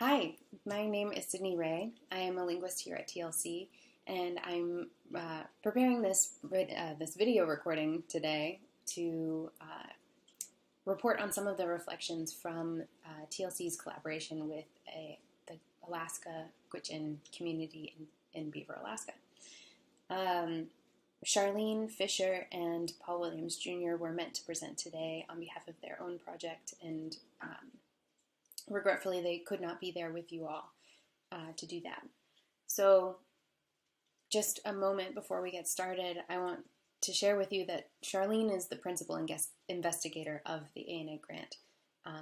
Hi, my name is Sydney Ray. I am a linguist here at TLC, and I'm preparing this video recording today to report on some of the reflections from TLC's collaboration with the Alaska Gwich'in community in Beaver, Alaska. Charlene Fisher and Paul Williams Jr. were meant to present today on behalf of their own project, and regretfully, they could not be there with you all to do that. So just a moment before we get started, I want to share with you that Charlene is the principal and guest investigator of the ANA grant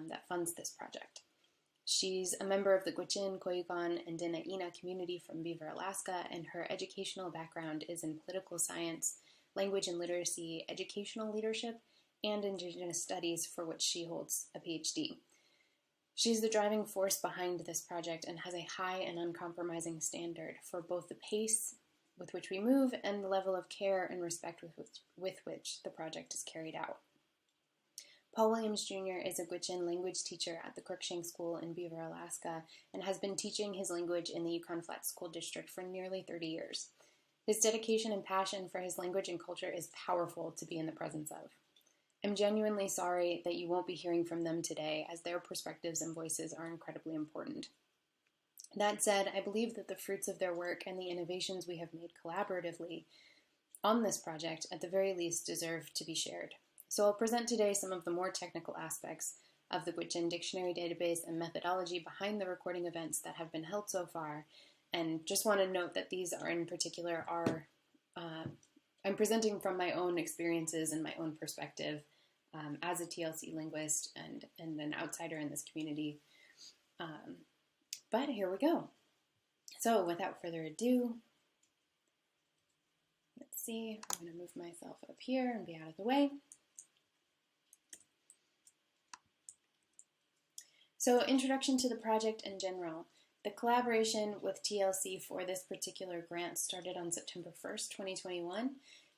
that funds this project. She's a member of the Gwich'in, Koyukon, and Dena'ina community from Beaver, Alaska, and her educational background is in political science, language and literacy, educational leadership, and Indigenous studies, for which she holds a PhD. She's the driving force behind this project and has a high and uncompromising standard for both the pace with which we move and the level of care and respect with which the project is carried out. Paul Williams Jr. is a Gwich'in language teacher at the Crookshank School in Beaver, Alaska, and has been teaching his language in the Yukon Flats School District for nearly 30 years. His dedication and passion for his language and culture is powerful to be in the presence of. I'm genuinely sorry that you won't be hearing from them today, as their perspectives and voices are incredibly important. That said, I believe that the fruits of their work and the innovations we have made collaboratively on this project, at the very least, deserve to be shared. So I'll present today some of the more technical aspects of the Gwich'in dictionary database and methodology behind the recording events that have been held so far, and just want to note that these are in particular I'm presenting from my own experiences and my own perspective as a TLC linguist and an outsider in this community. But here we go. So without further ado, let's see, I'm going to move myself up here and be out of the way. So introduction to the project in general. The collaboration with TLC for this particular grant started on September 1st, 2021,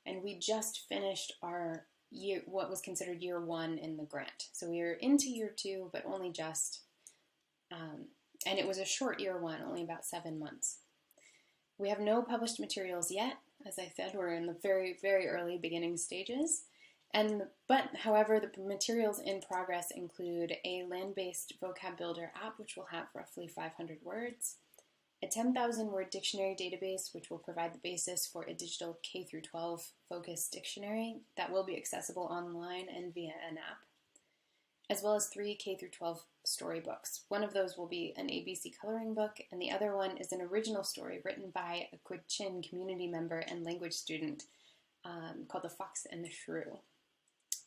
and we just finished our year, what was considered year one in the grant. So we are into year two, but only just, and it was a short year one, only about 7 months. We have no published materials yet. As I said, we're in the very, very early beginning stages. But however, the materials in progress include a land-based vocab builder app, which will have roughly 500 words, a 10,000 word dictionary database, which will provide the basis for a digital K-12 focused dictionary that will be accessible online and via an app, as well as 3 K-12 storybooks. One of those will be an ABC coloring book, and the other one is an original story written by a Gwich'in community member and language student called The Fox and the Shrew.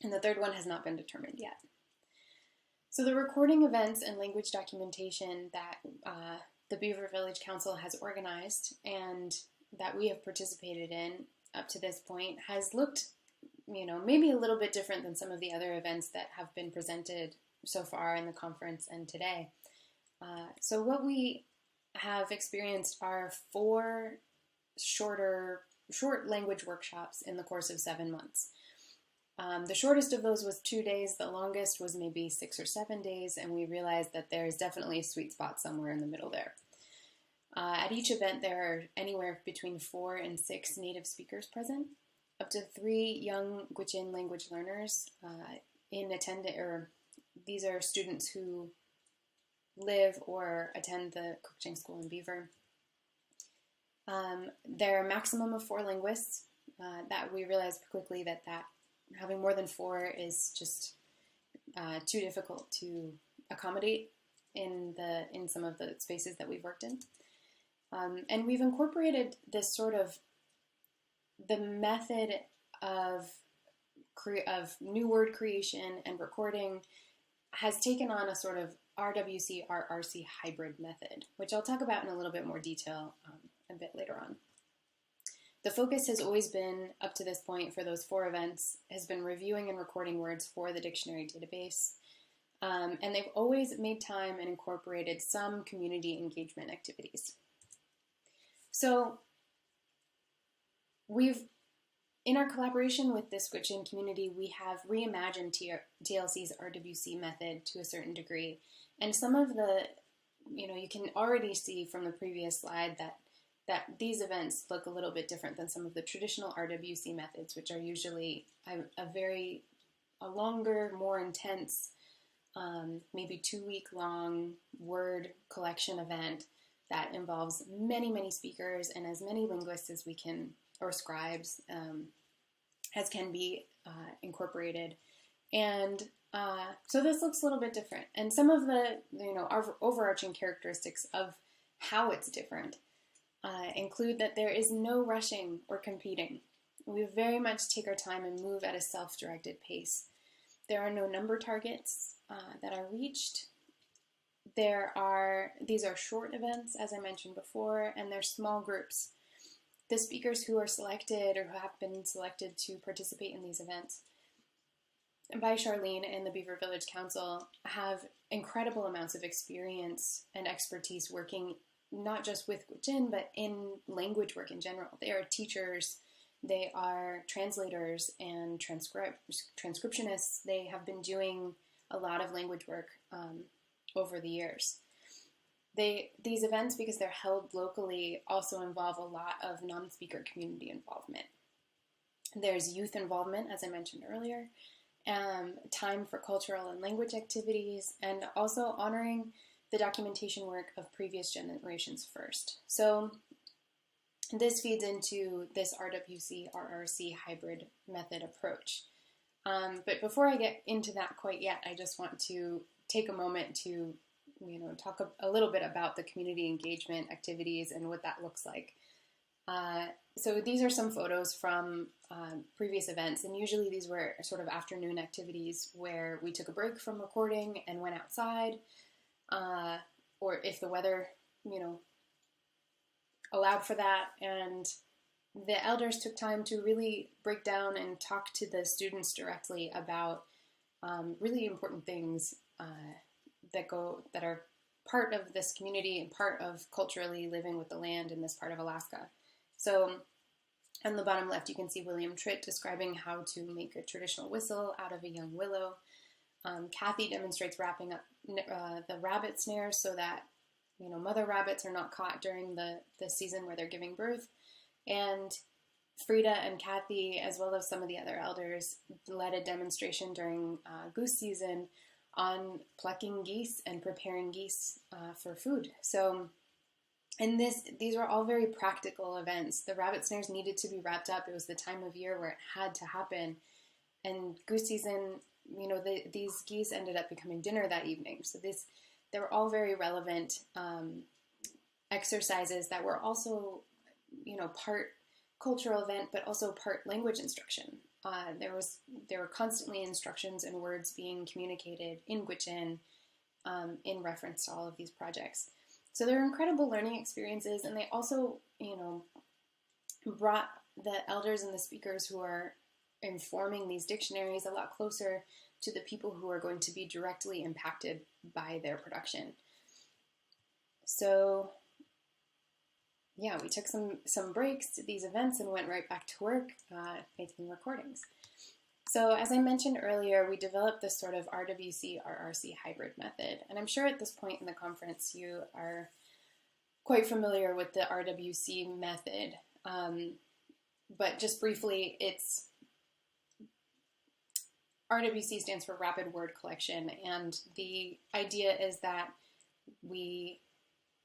And the third one has not been determined yet. So the recording events and language documentation that the Beaver Village Council has organized and that we have participated in up to this point has looked, maybe a little bit different than some of the other events that have been presented so far in the conference and today. So what we have experienced are 4 short language workshops in the course of 7 months. The shortest of those was 2 days, the longest was maybe 6 or 7 days, and we realized that there's definitely a sweet spot somewhere in the middle there. At each event, there are anywhere between 4 and 6 native speakers present, up to 3 young Gwich'in language learners these are students who live or attend the Crookshank School in Beaver. There are a maximum of 4 linguists. That we realized quickly that having more than 4 is just too difficult to accommodate in some of the spaces that we've worked in. And we've incorporated this sort of the method of new word creation and recording has taken on a sort of RWC, RRC hybrid method, which I'll talk about in a little bit more detail a bit later on. The focus has always been, up to this point for those 4 events, has been reviewing and recording words for the dictionary database. And they've always made time and incorporated some community engagement activities. So in our collaboration with this Gwich'in community, we have reimagined TLC's RWC method to a certain degree. And some of the you can already see from the previous slide that these events look a little bit different than some of the traditional RWC methods, which are usually a longer, more intense, maybe 2-week long word collection event that involves many, many speakers and as many linguists as we can, or scribes, as can be incorporated. And so this looks a little bit different. And some of the, our overarching characteristics of how it's different include that there is no rushing or competing. We very much take our time and move at a self-directed pace. There are no number targets that are reached. These are short events, as I mentioned before, and they're small groups. The speakers who are selected or who have been selected to participate in these events by Charlene and the Beaver Village Council have incredible amounts of experience and expertise working not just with Gwich'in, but in language work in general. They are teachers, they are translators and transcriptionists. They have been doing a lot of language work over the years. These events, because they're held locally, also involve a lot of non-speaker community involvement. There's youth involvement, as I mentioned earlier, time for cultural and language activities, and also honoring the documentation work of previous generations first. So this feeds into this RWC-RRC hybrid method approach. But before I get into that quite yet, I just want to take a moment to talk a little bit about the community engagement activities and what that looks like. So these are some photos from previous events, and usually these were sort of afternoon activities where we took a break from recording and went outside, or if the weather, allowed for that, and the elders took time to really break down and talk to the students directly about really important things that are part of this community and part of culturally living with the land in this part of Alaska. So on the bottom left, you can see William Tritt describing how to make a traditional whistle out of a young willow. Kathy demonstrates wrapping up the rabbit snares so that mother rabbits are not caught during the season where they're giving birth. And Frida and Kathy, as well as some of the other elders, led a demonstration during goose season on plucking geese and preparing geese for food. So these were all very practical events. The rabbit snares needed to be wrapped up. It was the time of year where it had to happen. And goose season, these geese ended up becoming dinner that evening. So they were all very relevant exercises that were also, part cultural event, but also part language instruction. There were constantly instructions and words being communicated in Gwich'in in reference to all of these projects. So they're incredible learning experiences, and they also, brought the elders and the speakers who are informing these dictionaries a lot closer to the people who are going to be directly impacted by their production. So yeah, we took some breaks to these events and went right back to work making recordings. So as I mentioned earlier, we developed this sort of RWC-RRC hybrid method. And I'm sure at this point in the conference you are quite familiar with the RWC method. But just briefly, RWC stands for Rapid Word Collection. And the idea is that we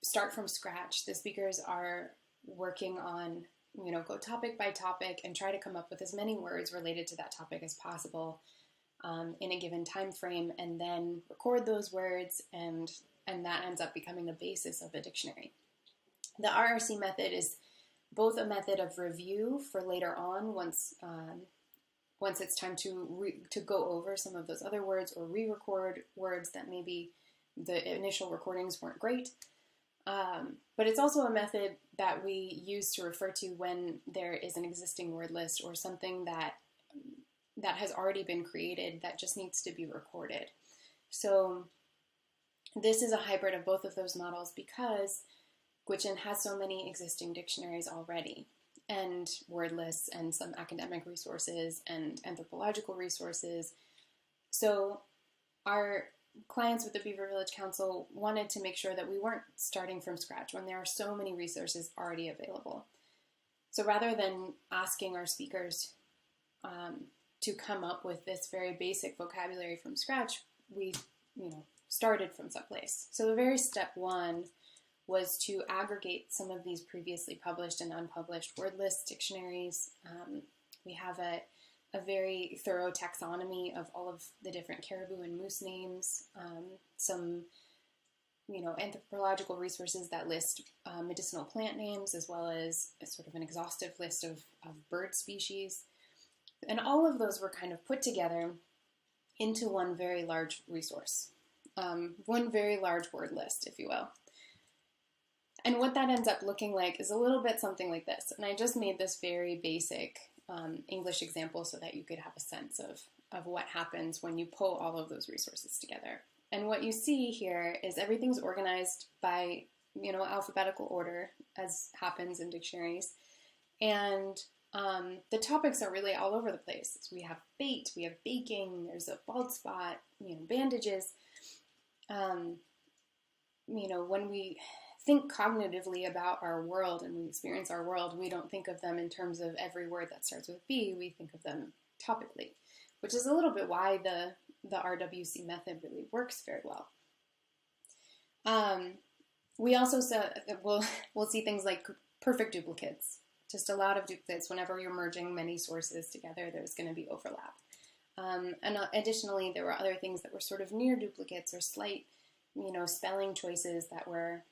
start from scratch. The speakers are working on, go topic by topic and try to come up with as many words related to that topic as possible in a given time frame, and then record those words, and that ends up becoming the basis of a dictionary. The RRC method is both a method of review for later on, once it's time to go over some of those other words or re-record words that maybe the initial recordings weren't great. But it's also a method that we use to refer to when there is an existing word list or something that has already been created that just needs to be recorded. So this is a hybrid of both of those models because Gwich'in has so many existing dictionaries already, and word lists and some academic resources and anthropological resources. So our clients with the Beaver Village Council wanted to make sure that we weren't starting from scratch when there are so many resources already available. So rather than asking our speakers to come up with this very basic vocabulary from scratch, we, started from someplace. So the very step one was to aggregate some of these previously published and unpublished word lists, dictionaries. We have a very thorough taxonomy of all of the different caribou and moose names, some anthropological resources that list medicinal plant names, as well as a sort of an exhaustive list of bird species. And all of those were kind of put together into one very large resource, one very large word list, if you will. And what that ends up looking like is a little bit something like this. And I just made this very basic English example so that you could have a sense of what happens when you pull all of those resources together. And what you see here is everything's organized by, alphabetical order, as happens in dictionaries. And the topics are really all over the place. So we have bait, we have baking, there's a bald spot, bandages. When we think cognitively about our world and we experience our world, we don't think of them in terms of every word that starts with B, we think of them topically, which is a little bit why the RWC method really works very well. We also we'll see things like perfect duplicates, just a lot of duplicates. Whenever you're merging many sources together, there's going to be overlap. And additionally, there were other things that were sort of near duplicates or slight, spelling choices that were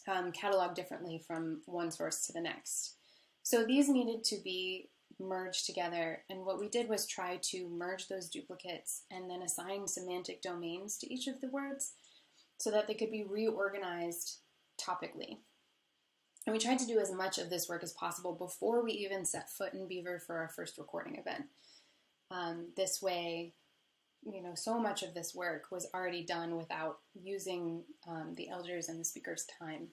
cataloged differently from one source to the next. So these needed to be merged together, and what we did was try to merge those duplicates and then assign semantic domains to each of the words so that they could be reorganized topically. And we tried to do as much of this work as possible before we even set foot in Beaver for our first recording event. This way, so much of this work was already done without using the elders and the speakers' time.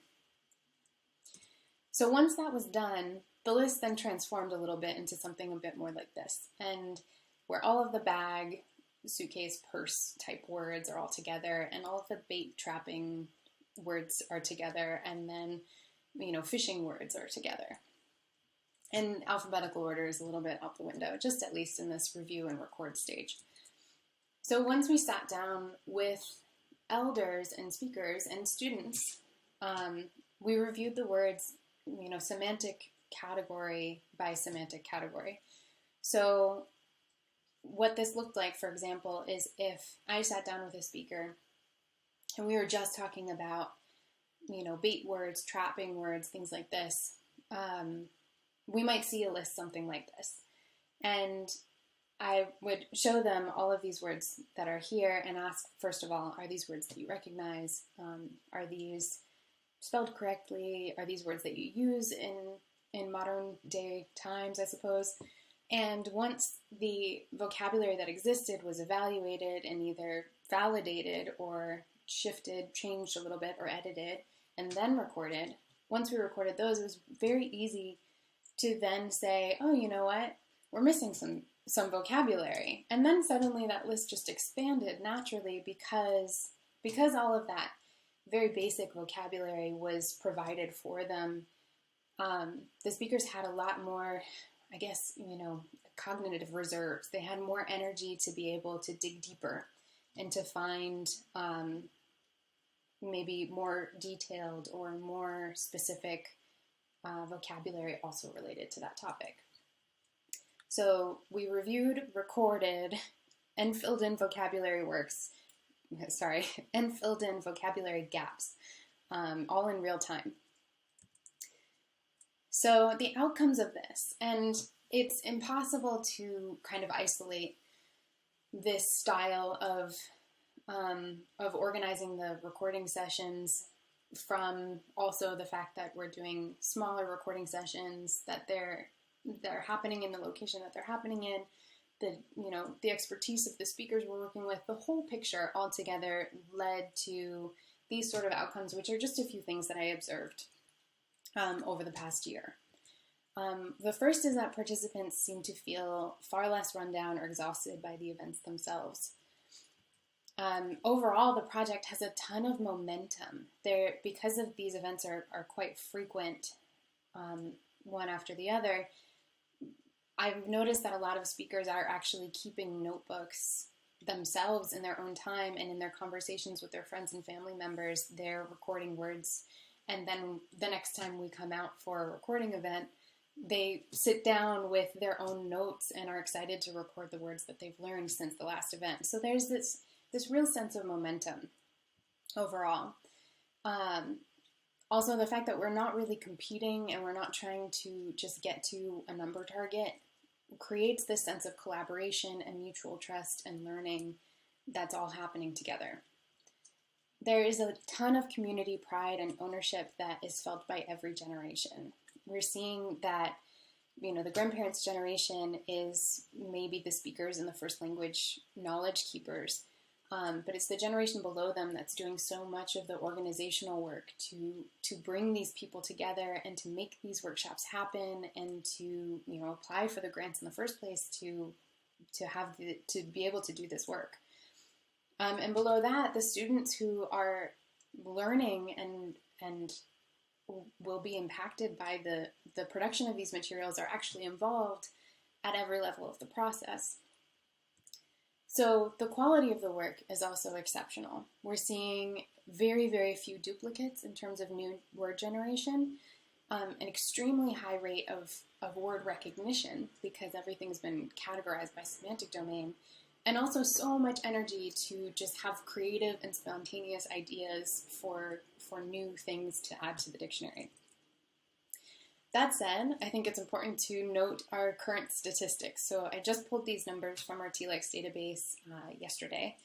So once that was done, the list then transformed a little bit into something a bit more like this, and where all of the bag, suitcase, purse type words are all together, and all of the bait trapping words are together, and then, fishing words are together. And alphabetical order is a little bit out the window, just at least in this review and record stage. So once we sat down with elders and speakers and students, we reviewed the words, semantic category by semantic category. So what this looked like, for example, is if I sat down with a speaker and we were just talking about, bait words, trapping words, things like this, we might see a list something like this. And I would show them all of these words that are here and ask, first of all, are these words that you recognize? Are these spelled correctly? Are these words that you use in modern day times, I suppose? And once the vocabulary that existed was evaluated and either validated or shifted, changed a little bit, or edited, and then recorded, once we recorded those, it was very easy to then say, oh, you know what? We're missing some vocabulary. And then suddenly that list just expanded naturally because all of that very basic vocabulary was provided for them. The speakers had a lot more, I guess, cognitive reserves. They had more energy to be able to dig deeper and to find maybe more detailed or more specific vocabulary also related to that topic. So we reviewed, recorded, and filled in vocabulary gaps, all in real time. So the outcomes of this, and it's impossible to kind of isolate this style of organizing the recording sessions from also the fact that we're doing smaller recording sessions, that they're happening in the location that they're happening in, the expertise of the speakers we're working with. The whole picture altogether led to these sort of outcomes, which are just a few things that I observed over the past year. The first is that participants seem to feel far less run down or exhausted by the events themselves. Overall, the project has a ton of momentum. Because of these events are quite frequent, one after the other, I've noticed that a lot of speakers are actually keeping notebooks themselves in their own time, and in their conversations with their friends and family members, they're recording words. And then the next time we come out for a recording event, they sit down with their own notes and are excited to record the words that they've learned since the last event. So there's this real sense of momentum overall. Also, the fact that we're not really competing and we're not trying to just get to a number target creates this sense of collaboration and mutual trust and learning that's all happening together. There is a ton of community pride and ownership that is felt by every generation. We're seeing that, the grandparents' generation is maybe the speakers and the first language knowledge keepers, but it's the generation below them that's doing so much of the organizational work to bring these people together and to make these workshops happen and to apply for the grants in the first place to be able to do this work. And below that, the students who are learning and will be impacted by the production of these materials are actually involved at every level of the process. So the quality of the work is also exceptional. We're seeing very, very few duplicates in terms of new word generation, an extremely high rate of word recognition because everything's been categorized by semantic domain, and also so much energy to just have creative and spontaneous ideas for new things to add to the dictionary. That said, I think it's important to note our current statistics. So I just pulled these numbers from our TLEX database yesterday.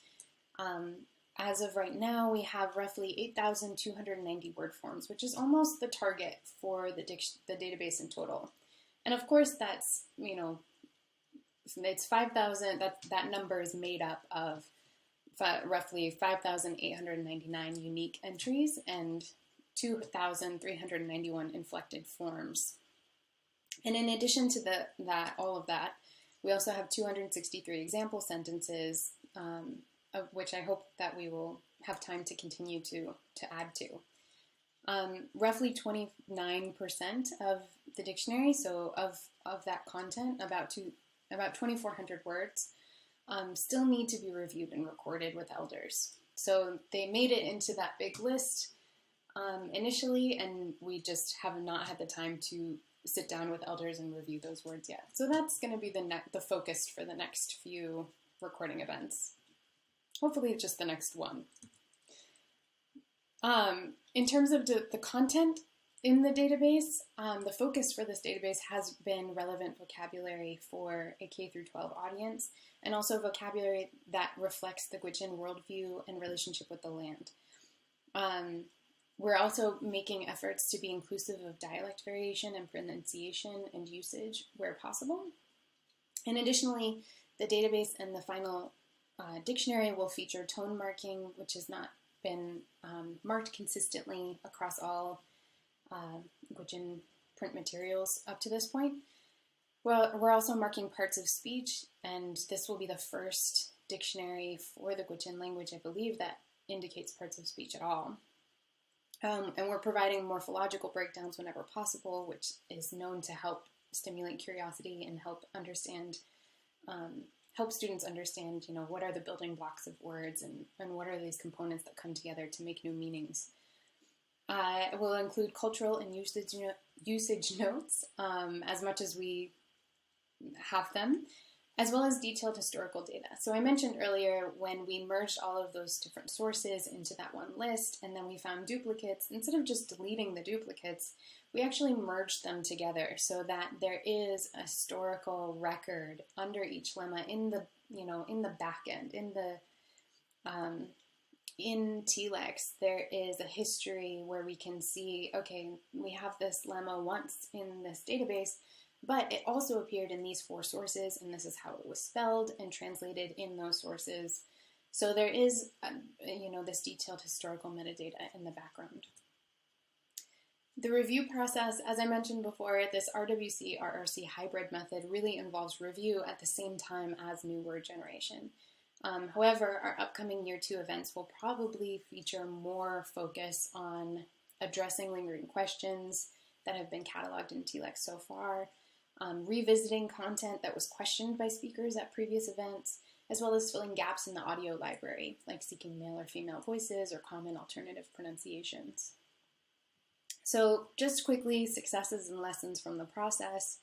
As of right now, we have roughly 8,290 word forms, which is almost the target for the database in total. And of course, that's, it's 5,000, that number is made up of roughly 5,899 unique entries and 2,391 inflected forms. And in addition to all of that, we also have 263 example sentences, of which I hope that we will have time to continue to add to. Roughly 29% of the dictionary, so of that content, about 2,400 words, still need to be reviewed and recorded with elders. So they made it into that big list initially, and we just have not had the time to sit down with elders and review those words yet. So that's going to be the focus for the next few recording events. Hopefully just the next one. In terms of the content in the database, the focus for this database has been relevant vocabulary for a K-12 audience, and also vocabulary that reflects the Gwich'in worldview and relationship with the land. We're also making efforts to be inclusive of dialect variation and pronunciation and usage where possible. And additionally, the database and the final dictionary will feature tone marking, which has not been marked consistently across all Gwich'in print materials up to this point. Well, we're also marking parts of speech, and this will be the first dictionary for the Gwich'in language, I believe, that indicates parts of speech at all. And we're providing morphological breakdowns whenever possible, which is known to help stimulate curiosity and help students understand, what are the building blocks of words and what are these components that come together to make new meanings. We'll include cultural and usage notes as much as we have them, as well as detailed historical data. So I mentioned earlier when we merged all of those different sources into that one list, and then we found duplicates, instead of just deleting the duplicates, we actually merged them together so that there is a historical record under each lemma in the back end, in TLEX, there is a history where we can see, okay, we have this lemma once in this database, but it also appeared in these 4 sources, and this is how it was spelled and translated in those sources. So there is, this detailed historical metadata in the background. The review process, as I mentioned before, this RWC-RRC hybrid method really involves review at the same time as new word generation. However, our upcoming Year 2 events will probably feature more focus on addressing lingering questions that have been cataloged in TLEX so far, revisiting content that was questioned by speakers at previous events, as well as filling gaps in the audio library, like seeking male or female voices or common alternative pronunciations. So just quickly, successes and lessons from the process.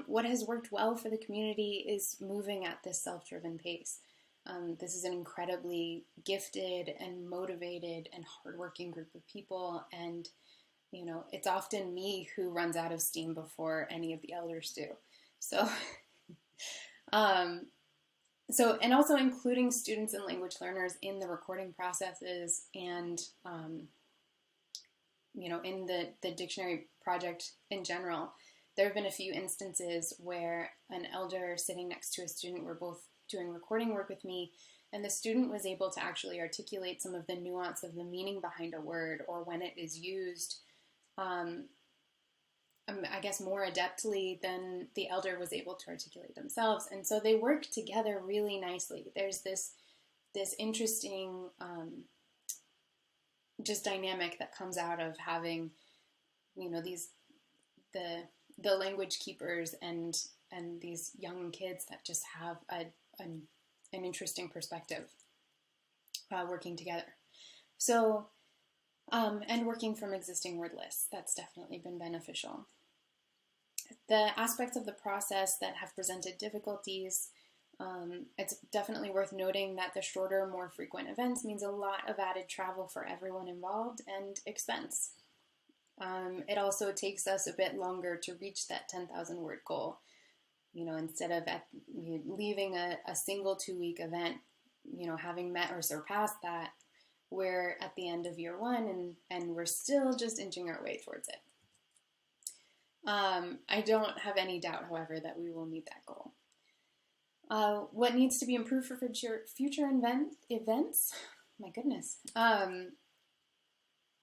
What has worked well for the community is moving at this self-driven pace. This is an incredibly gifted and motivated and hardworking group of people, and it's often me who runs out of steam before any of the elders do. So, and also including students and language learners in the recording processes and, in the dictionary project in general. There have been a few instances where an elder sitting next to a student were both doing recording work with me, and the student was able to actually articulate some of the nuance of the meaning behind a word or when it is used, I guess more adeptly than the elder was able to articulate themselves. And so they work together really nicely. There's this interesting just dynamic that comes out of having, the language keepers and these young kids that just have an interesting perspective working together. So, and working from existing word lists, that's definitely been beneficial. The aspects of the process that have presented difficulties, it's definitely worth noting that the shorter, more frequent events means a lot of added travel for everyone involved and expense. It also takes us a bit longer to reach that 10,000 word goal. Instead of leaving a single 2-week event, having met or surpassed that, we're at the end of year 1 and we're still just inching our way towards it. I don't have any doubt, however, that we will meet that goal. What needs to be improved for future events? My goodness.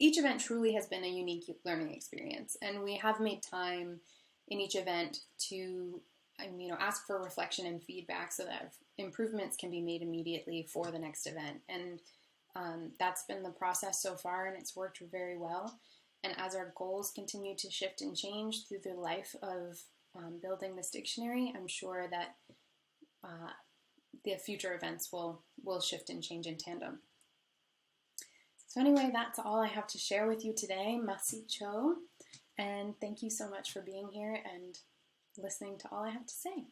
Each event truly has been a unique learning experience, and we have made time in each event to ask for reflection and feedback so that improvements can be made immediately for the next event. And that's been the process so far, and it's worked very well. And as our goals continue to shift and change through the life of building this dictionary, I'm sure that the future events will shift and change in tandem. So anyway, that's all I have to share with you today. Masi cho, and thank you so much for being here and listening to all I have to say.